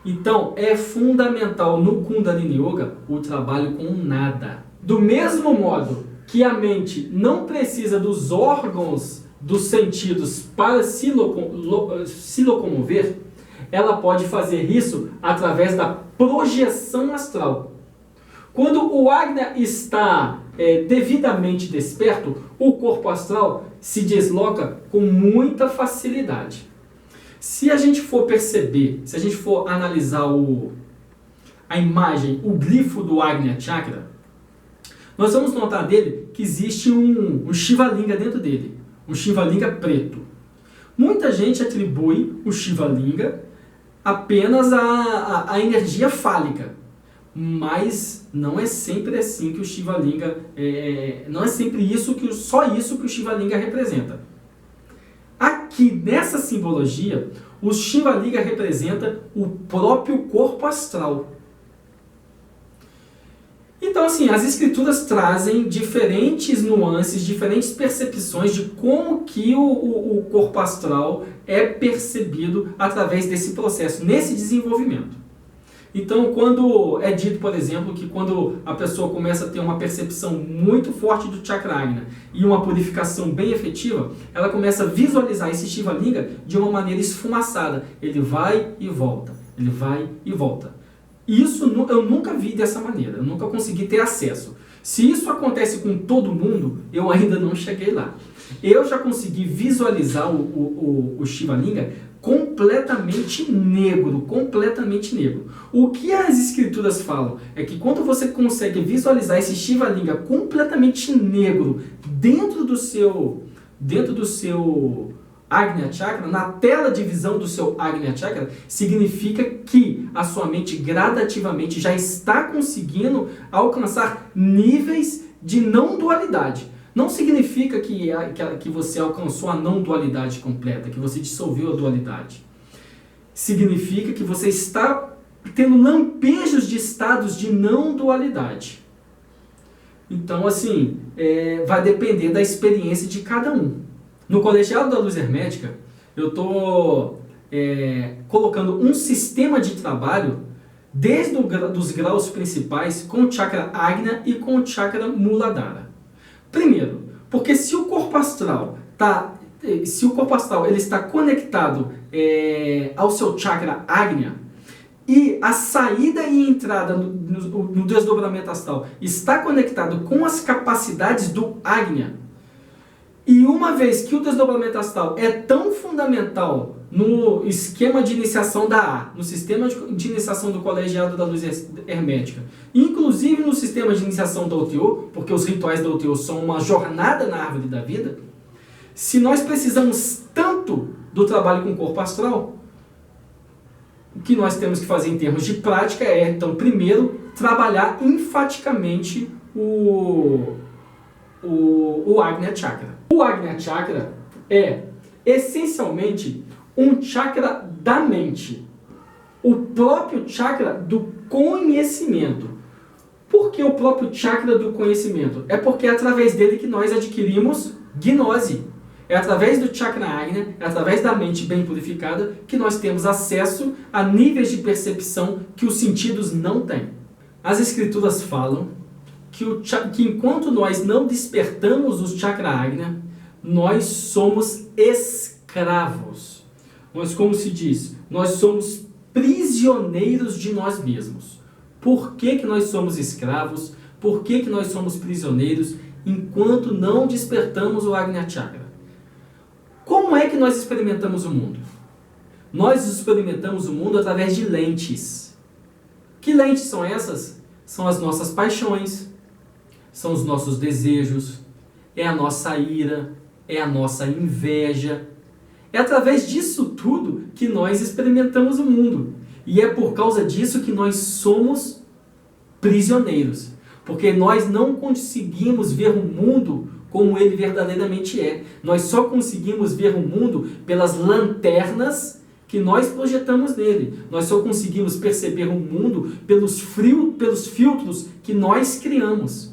Então, é fundamental no Kundalini Yoga o trabalho com nada. Do mesmo modo que a mente não precisa dos órgãos dos sentidos para se locomover, ela pode fazer isso através da projeção astral. Quando o Ajna está devidamente desperto, o corpo astral se desloca com muita facilidade. Se a gente for perceber, se a gente for analisar a imagem, o glifo do Ajna Chakra, nós vamos notar dele que existe um Shiva Linga dentro dele, um Shiva Linga preto. Muita gente atribui o Shiva Linga apenas à energia fálica, mas não é sempre assim que o Shiva Linga, não é sempre só isso que o Shiva Linga representa. Aqui nessa simbologia, o Shiva Linga representa o próprio corpo astral. Então, assim, as escrituras trazem diferentes nuances, diferentes percepções de como que o corpo astral é percebido através desse processo, nesse desenvolvimento. Então, quando é dito, por exemplo, que quando a pessoa começa a ter uma percepção muito forte do Chakra Ajna e uma purificação bem efetiva, ela começa a visualizar esse Shiva Linga de uma maneira esfumaçada. Ele vai e volta, ele vai e volta. Isso eu nunca vi dessa maneira, eu nunca consegui ter acesso. Se isso acontece com todo mundo, eu ainda não cheguei lá. Eu já consegui visualizar o Shiva Linga completamente negro, completamente negro. O que as escrituras falam é que quando você consegue visualizar esse Shiva Linga completamente negro dentro do seu Ajna Chakra, na tela de visão do seu Ajna Chakra, significa que a sua mente gradativamente já está conseguindo alcançar níveis de não dualidade. Não significa que você alcançou a não dualidade completa, que você dissolveu a dualidade. Significa que você está tendo lampejos de estados de não dualidade. Então, assim, vai depender da experiência de cada um. No Colegiado da Luz Hermética, eu estou colocando um sistema de trabalho desde os graus principais com o Chakra Ajna e com o Chakra Muladhara. Primeiro, porque se o corpo astral ele está conectado ao seu Chakra Ajna e a saída e entrada no desdobramento astral está conectado com as capacidades do Ajna, e uma vez que o desdobramento astral é tão fundamental no esquema de iniciação da A, no sistema de iniciação do Colegiado da Luz Hermética, inclusive no sistema de iniciação da OTO, porque os rituais da OTO são uma jornada na árvore da vida, se nós precisamos tanto do trabalho com o corpo astral, o que nós temos que fazer em termos de prática é, então, primeiro, trabalhar enfaticamente o Ajna Chakra. O Ajna Chakra é, essencialmente, um chakra da mente. O próprio chakra do conhecimento. Por que o próprio chakra do conhecimento? É porque é através dele que nós adquirimos gnose. É através do Chakra Ajna, é através da mente bem purificada, que nós temos acesso a níveis de percepção que os sentidos não têm. As escrituras falam que enquanto nós não despertamos o Chakra Ajna, nós somos escravos. Nós, como se diz, nós somos prisioneiros de nós mesmos. Por que nós somos escravos? Por que nós somos prisioneiros enquanto não despertamos o Ajna Chakra? Como é que nós experimentamos o mundo? Nós experimentamos o mundo através de lentes. Que lentes são essas? São as nossas paixões, são os nossos desejos, é a nossa ira, é a nossa inveja. É através disso tudo que nós experimentamos o mundo. E é por causa disso que nós somos prisioneiros. Porque nós não conseguimos ver o mundo como ele verdadeiramente é. Nós só conseguimos ver o mundo pelas lanternas que nós projetamos nele. Nós só conseguimos perceber o mundo pelos filtros que nós criamos.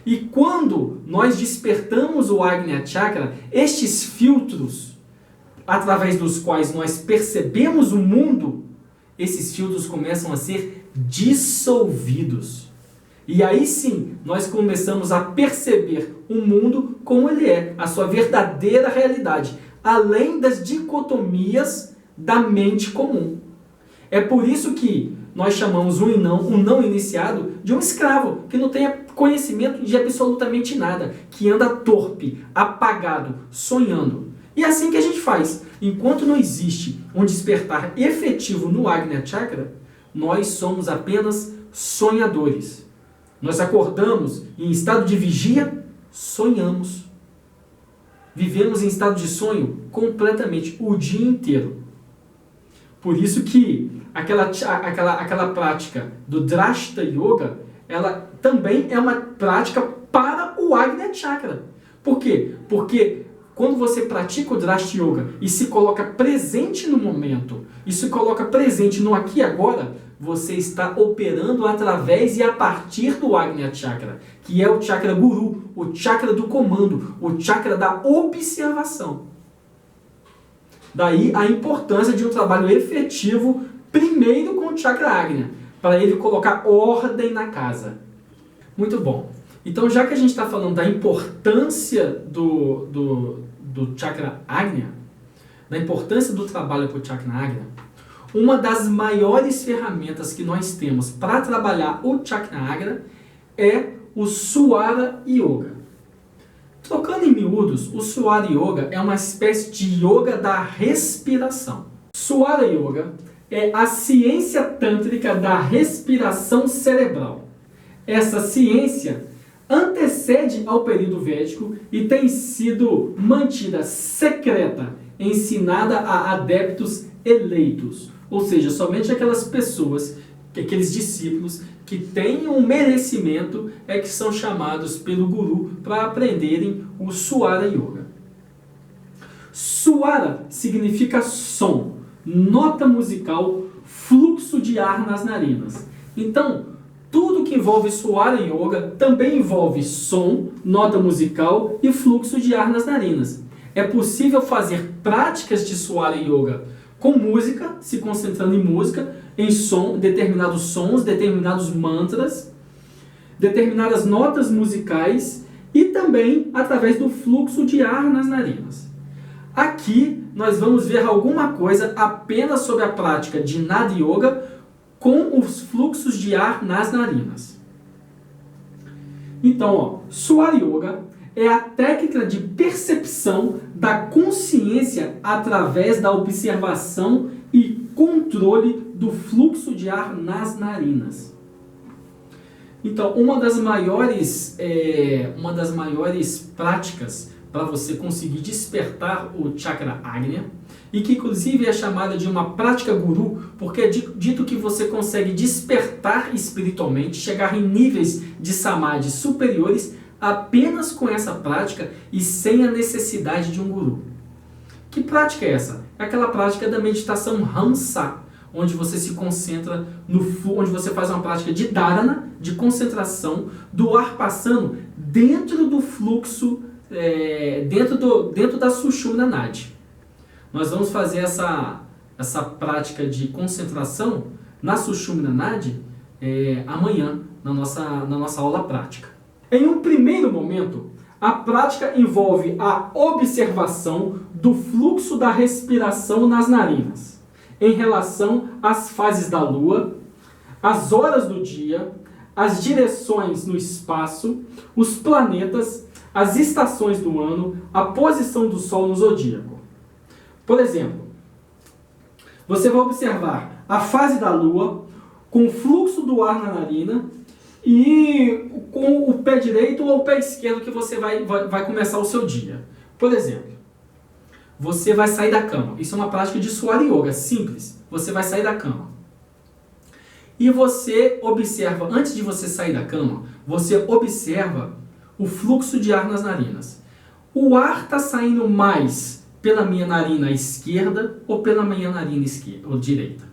E quando nós despertamos o Agnya Chakra, estes filtros, através dos quais nós percebemos o mundo, esses filtros começam a ser dissolvidos. E aí sim, nós começamos a perceber o mundo como ele é, a sua verdadeira realidade, além das dicotomias da mente comum. É por isso que nós chamamos um não iniciado de um escravo, que não tem conhecimento de absolutamente nada, que anda torpe, apagado, sonhando. E é assim que a gente faz. Enquanto não existe um despertar efetivo no Agnya Chakra, nós somos apenas sonhadores. Nós acordamos em estado de vigia, sonhamos. Vivemos em estado de sonho completamente, o dia inteiro. Por isso que aquela prática do Drashta Yoga, ela também é uma prática para o Agnya Chakra. Por quê? Porque quando você pratica o Drashta Yoga e se coloca presente no momento, e se coloca presente no aqui e agora, você está operando através e a partir do Agnya Chakra, que é o Chakra Guru, o Chakra do comando, o Chakra da observação. Daí a importância de um trabalho efetivo, primeiro com o Chakra Agnya, para ele colocar ordem na casa. Muito bom. Então, já que a gente está falando da importância do Chakra Agnya, da importância do trabalho com o Chakra Agnya, uma das maiores ferramentas que nós temos para trabalhar o Chakra Agnya é o Swara Yoga. Trocando em miúdos, o Swara Yoga é uma espécie de yoga da respiração. Swara Yoga é a ciência tântrica da respiração cerebral. Essa ciência antecede ao período védico e tem sido mantida secreta, ensinada a adeptos eleitos, ou seja, somente aquelas pessoas, aqueles discípulos que têm um merecimento é que são chamados pelo Guru para aprenderem o Swara Yoga. Swara significa som, nota musical, fluxo de ar nas narinas. Então, tudo que envolve Swara Yoga também envolve som, nota musical e fluxo de ar nas narinas. É possível fazer práticas de Swara Yoga com música, se concentrando em música, em som, determinados sons, determinados mantras, determinadas notas musicais e também através do fluxo de ar nas narinas. Aqui nós vamos ver alguma coisa apenas sobre a prática de Nada Yoga com os fluxos de ar nas narinas. Então, Swara Yoga é a técnica de percepção da consciência através da observação e controle do fluxo de ar nas narinas. Então, uma das maiores práticas para você conseguir despertar o Chakra Agnya, e que inclusive é chamada de uma prática guru, porque é dito que você consegue despertar espiritualmente, chegar em níveis de samadhi superiores apenas com essa prática e sem a necessidade de um guru. Que prática é essa? É aquela prática da meditação Hamsa, onde você se concentra onde você faz uma prática de dharana, de concentração do ar passando dentro do fluxo, dentro da Sushumna Nadi. Nós vamos fazer essa prática de concentração na Sushumna Nadi amanhã, na nossa aula prática. Em um primeiro momento, a prática envolve a observação do fluxo da respiração nas narinas, em relação às fases da lua, as horas do dia, as direções no espaço, os planetas, as estações do ano, a posição do Sol no zodíaco. Por exemplo, Você vai observar a fase da lua, com o fluxo do ar na narina e com o pé direito ou o pé esquerdo que você vai começar o seu dia. Por exemplo, você vai sair da cama. Isso é uma prática de Swara Yoga, simples. Você vai sair da cama. E você observa, antes de você sair da cama, você observa o fluxo de ar nas narinas. O ar está saindo mais pela minha narina esquerda ou pela minha narina esquerda ou direita?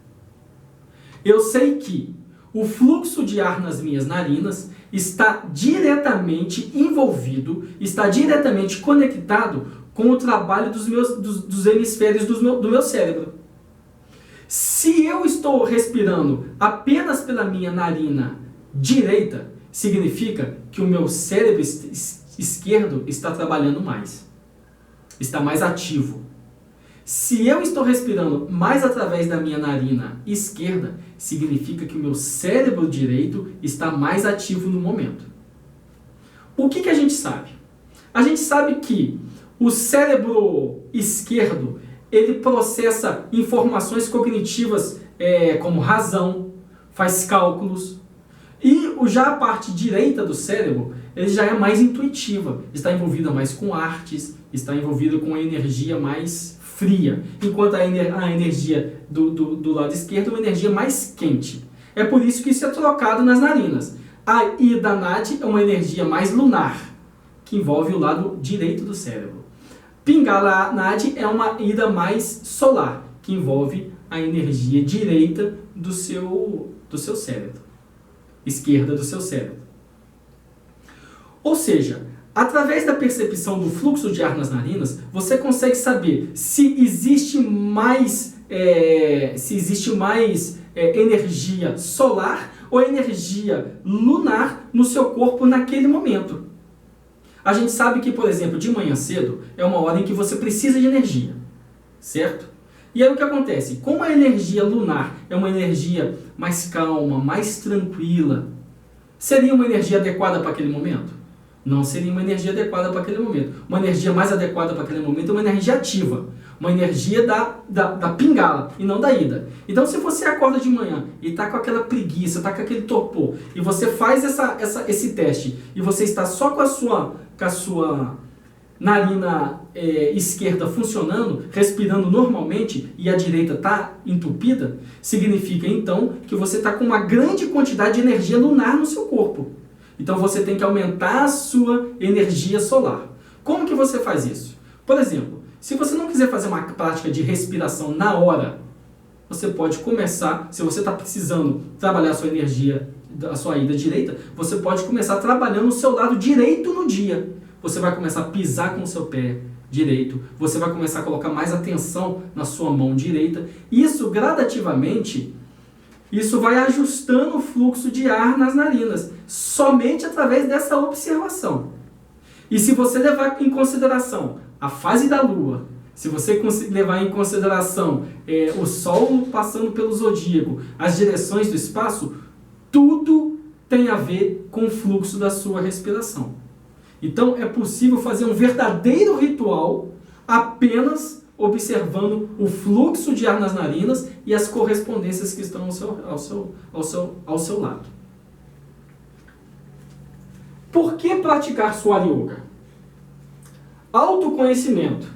Eu sei que o fluxo de ar nas minhas narinas está diretamente envolvido, está diretamente conectado com o trabalho dos hemisférios do meu cérebro. Se eu estou respirando apenas pela minha narina direita, significa que o meu cérebro esquerdo está trabalhando mais, está mais ativo. Se eu estou respirando mais através da minha narina esquerda, significa que o meu cérebro direito está mais ativo no momento. O que a gente sabe? A gente sabe que o cérebro esquerdo, ele processa informações cognitivas como razão, faz cálculos. E já a parte direita do cérebro, ele já é mais intuitiva, está envolvida mais com artes, está envolvida com a energia mais fria, enquanto a energia do lado esquerdo é uma energia mais quente. É por isso que isso é trocado nas narinas. A Ida Nadi é uma energia mais lunar, que envolve o lado direito do cérebro. Pingala Nadi é uma ida mais solar, que envolve a energia direita do seu cérebro, esquerda do seu cérebro. Ou seja, através da percepção do fluxo de ar nas narinas, você consegue saber se existe mais energia solar ou energia lunar no seu corpo naquele momento. A gente sabe que, por exemplo, de manhã cedo é uma hora em que você precisa de energia, certo? E aí o que acontece? Como a energia lunar é uma energia mais calma, mais tranquila, seria uma energia adequada para aquele momento? Não seria uma energia adequada para aquele momento. Uma energia mais adequada para aquele momento é uma energia ativa, uma energia da pingala e não da ida. Então, se você acorda de manhã e está com aquela preguiça, está com aquele torpor, e você faz esse teste e você está só com a sua narina esquerda funcionando, respirando normalmente e a direita está entupida, significa então que você está com uma grande quantidade de energia lunar no seu corpo. Então você tem que aumentar a sua energia solar. Como que você faz isso? Por exemplo, se você não quiser fazer uma prática de respiração na hora, você pode começar, se você está precisando trabalhar a sua energia, a sua ida direita, você pode começar trabalhando o seu lado direito no dia. Você vai começar a pisar com o seu pé direito, você vai começar a colocar mais atenção na sua mão direita. Isso gradativamente, isso vai ajustando o fluxo de ar nas narinas, somente através dessa observação. E se você levar em consideração a fase da lua, se você levar em consideração o sol passando pelo zodíaco, as direções do espaço, tudo tem a ver com o fluxo da sua respiração. Então é possível fazer um verdadeiro ritual apenas observando o fluxo de ar nas narinas e as correspondências que estão ao seu lado. Por que praticar Swara Yoga? Autoconhecimento.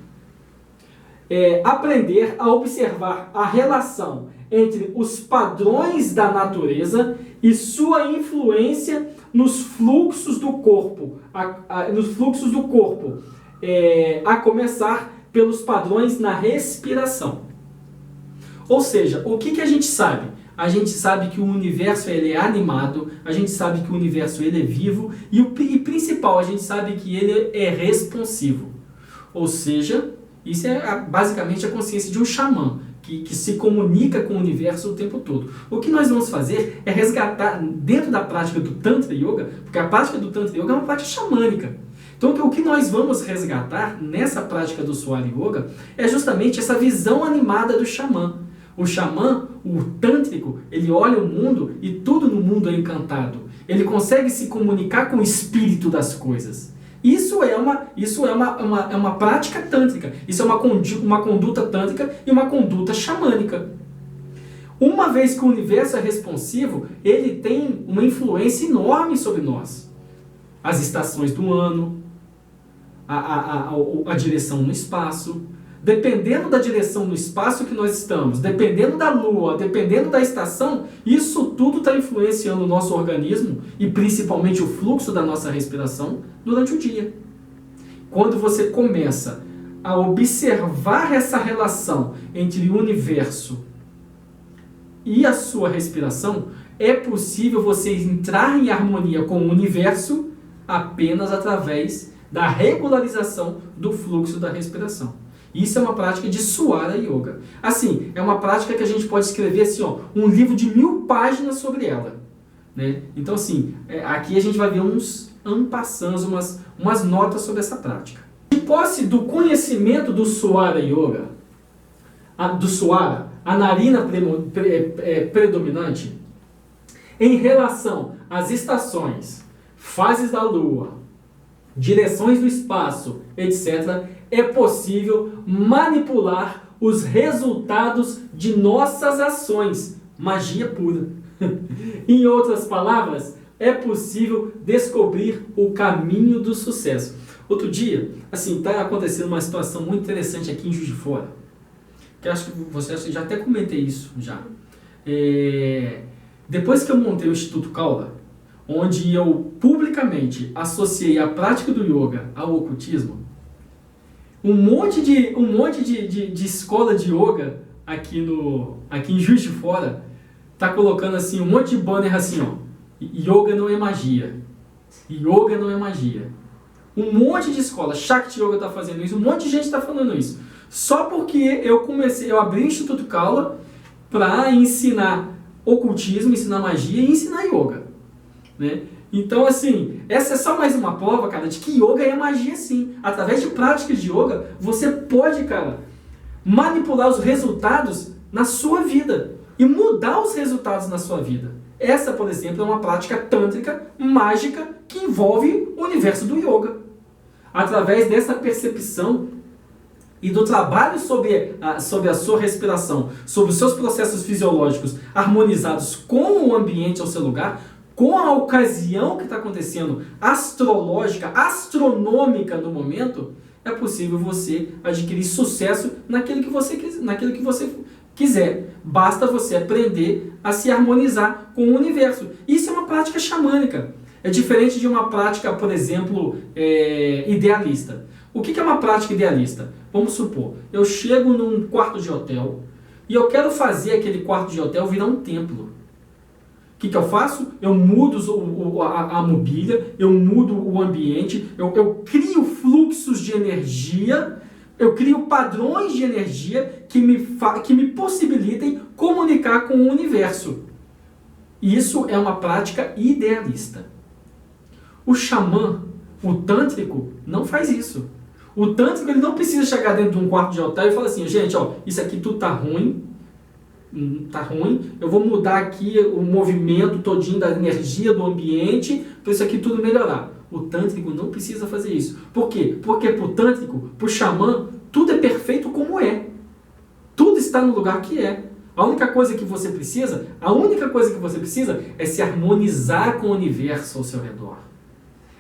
Aprender a observar a relação entre os padrões da natureza e sua influência nos fluxos do corpo, a começar pelos padrões na respiração. Ou seja, o que a gente sabe? A gente sabe que o universo ele é animado, a gente sabe que o universo ele é vivo e principal, a gente sabe que ele é responsivo. Ou seja, isso é basicamente a consciência de um xamã, que se comunica com o universo o tempo todo. O que nós vamos fazer é resgatar, dentro da prática do Tantra Yoga, porque a prática do Tantra Yoga é uma prática xamânica. Então o que nós vamos resgatar nessa prática do Swara Yoga é justamente essa visão animada do xamã. O xamã, o tântrico, ele olha o mundo e tudo no mundo é encantado. Ele consegue se comunicar com o espírito das coisas. Isso é uma prática tântrica. Isso é uma conduta tântrica e uma conduta xamânica. Uma vez que o universo é responsivo, ele tem uma influência enorme sobre nós. As estações do ano, a direção no espaço. Dependendo da direção no espaço que nós estamos, dependendo da lua, dependendo da estação, isso tudo está influenciando o nosso organismo e principalmente o fluxo da nossa respiração durante o dia. Quando você começa a observar essa relação entre o universo e a sua respiração, é possível você entrar em harmonia com o universo apenas através da regularização do fluxo da respiração. Isso é uma prática de Swara Yoga. Assim, é uma prática que a gente pode escrever assim, ó, um livro de 1000 páginas sobre ela. Né? Então, assim, aqui a gente vai ver uns en passant, umas notas sobre essa prática. De posse do conhecimento do Swara Yoga, do Swara, a narina predominante, em relação às estações, fases da lua, direções do espaço, etc., é possível manipular os resultados de nossas ações. Magia pura. Em outras palavras, é possível descobrir o caminho do sucesso. Outro dia, assim, está acontecendo uma situação muito interessante aqui em Juiz de Fora. Que acho que você já até comentei isso já. Depois que eu montei o Instituto Kaula, onde eu publicamente associei a prática do yoga ao ocultismo, um monte de escola de yoga aqui em Juiz de Fora tá colocando assim um monte de banner assim, ó, yoga não é magia, yoga não é magia. Um monte de escola, Shakti Yoga tá fazendo isso, um monte de gente tá falando isso. Só porque eu abri o Instituto Kaula para ensinar ocultismo, ensinar magia e ensinar yoga, né? Então, assim, essa é só mais uma prova, cara, de que yoga é magia, sim. Através de práticas de yoga, você pode, cara, manipular os resultados na sua vida e mudar os resultados na sua vida. Essa, por exemplo, é uma prática tântrica, mágica, que envolve o universo do yoga. Através dessa percepção e do trabalho sobre a sua respiração, sobre os seus processos fisiológicos harmonizados com o ambiente ao seu lugar, com a ocasião que está acontecendo astrológica, astronômica no momento, é possível você adquirir sucesso naquilo que você quiser. Basta você aprender a se harmonizar com o universo. Isso é uma prática xamânica. É diferente de uma prática, por exemplo, idealista. O que é uma prática idealista? Vamos supor, eu chego num quarto de hotel e eu quero fazer aquele quarto de hotel virar um templo. O que eu faço? Eu mudo a mobília, eu mudo o ambiente, eu crio fluxos de energia, eu crio padrões de energia que me possibilitem comunicar com o universo. Isso é uma prática idealista. O xamã, o tântrico, não faz isso. O tântrico ele não precisa chegar dentro de um quarto de hotel e falar assim, gente, ó, isso aqui tudo tá ruim, eu vou mudar aqui o movimento todinho da energia do ambiente para isso aqui tudo melhorar. O tântrico não precisa fazer isso. Por quê? Porque pro tântrico, pro xamã, tudo é perfeito como é. Tudo está no lugar que é. A única coisa que você precisa é se harmonizar com o universo ao seu redor.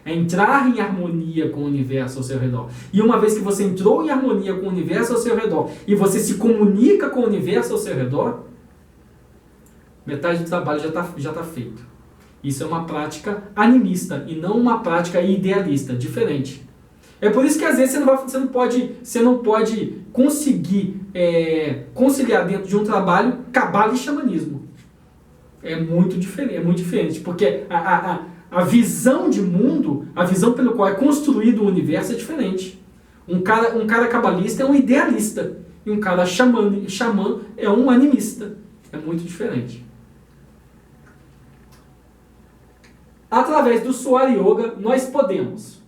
É entrar em harmonia com o universo ao seu redor. E uma vez que você entrou em harmonia com o universo ao seu redor e você se comunica com o universo ao seu redor, metade do trabalho já tá feito. Isso é uma prática animista e não uma prática idealista, diferente. É por isso que às vezes você não pode conseguir conciliar dentro de um trabalho cabala e xamanismo. É muito diferente, porque a visão de mundo, a visão pelo qual é construído o universo é diferente. Um cara cabalista é um idealista e um cara xamã é um animista. É muito diferente. Através do Swara Yoga, nós podemos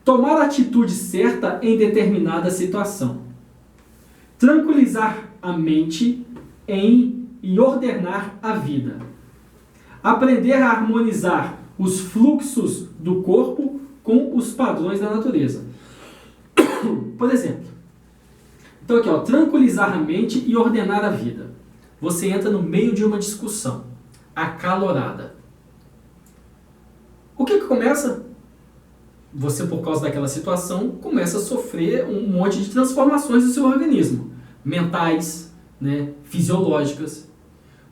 tomar a atitude certa em determinada situação, tranquilizar a mente e ordenar a vida, aprender a harmonizar os fluxos do corpo com os padrões da natureza. Por exemplo, então aqui, ó, tranquilizar a mente e ordenar a vida. você entra no meio de uma discussão acalorada. O que começa? Você, por causa daquela situação, começa a sofrer um monte de transformações no seu organismo. Mentais, né, fisiológicas.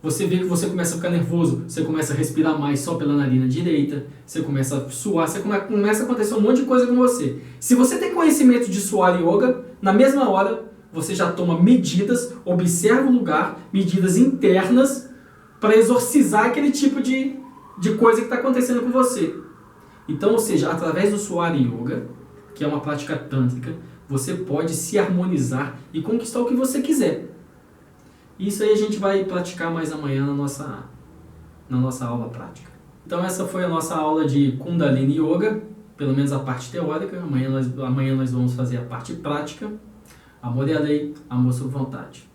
Você vê que você começa a ficar nervoso, você começa a respirar mais só pela narina direita, você começa a suar, começa a acontecer um monte de coisa com você. Se você tem conhecimento de suar yoga, na mesma hora você já toma medidas, observa o lugar, medidas internas para exorcizar aquele tipo de coisa que está acontecendo com você. Então, ou seja, através do Suara Yoga, que é uma prática tântrica, você pode se harmonizar e conquistar o que você quiser. Isso aí a gente vai praticar mais amanhã na nossa aula prática. Então essa foi a nossa aula de Kundalini Yoga, pelo menos a parte teórica. Amanhã nós vamos fazer a parte prática. Amor e a lei, amor sob vontade.